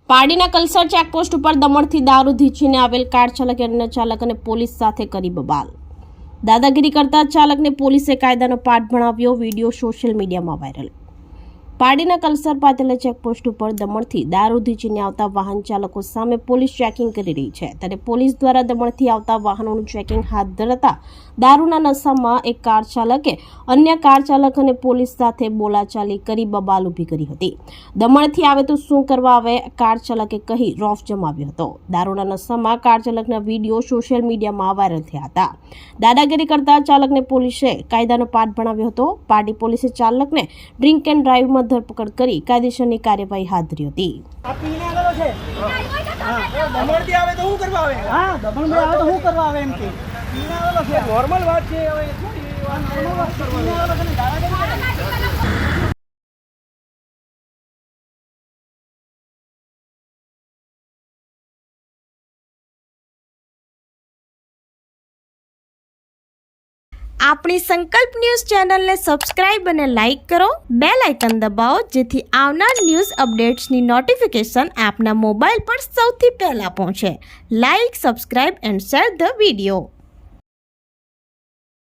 પારડીના Kalsar checkpost ઉપર દમણથી દારૂ ધીચીને આવેલ કાર ચાલક અન્ય ચાલક અને પોલીસ સાથે કરી બબાલ। દાદાગીરી કરતા ચાલકને પોલીસે કાયદાનો પાઠ ભણાવ્યો। વિડીયો સોશિયલ મીડિયામાં વાયરલ। પારડીના કલસર પાતેલા ચેકપોસ્ટ ઉપર દમણથી દારૂ ધીચીને આવતા વાહન ચાલકો સામે પોલીસ ચેકિંગ કરી રહી છે, ત્યારે પોલીસ દ્વારા દમણથી આવતા વાહનોનું ચેકિંગ હાથ ધરતા દારૂના નશામાં એક કાર ચાલકે અન્ય કાર ચાલક અને પોલીસ સાથે બોલાચાલી કરી બબાલ ઊભી કરી હતી। દમણથી આવે તો શું કરવા આવે, કાર ચાલકે કહી રોફ જમાવ્યો હતો। દારૂના નશામાં કાર ચાલકના વિડીયો સોશિયલ મીડિયામાં વાયરલ થયા હતા। દાદાગીરી કરતા ચાલકને પોલીસે કાયદાનો પાઠ ભણાવ્યો હતો। પારડી પોલીસે ચાલકને ડ્રિંક એન્ડ ડ્રાઈવમાં ધરપકડ કરી કાયદેસરની કાર્યવાહી હાથ ધરી હતી। દમણથી આવે તો શું કરવા આવે? હા, દમણથી આવે તો શું કરવા આવે? એમ કે નોર્મલ વાત છે। હવે નોર્મલ વાત કરવાની। આપણી સંકલ્પ ન્યૂઝ ચેનલને સબસ્ક્રાઇબ અને લાઇક કરો, બેલ આઇકન દબાવો જેથી આવનાર ન્યૂઝ અપડેટ્સની નોટિફિકેશન આપના મોબાઈલ પર સૌથી પહેલા પહોંચે। Like, subscribe and share the video.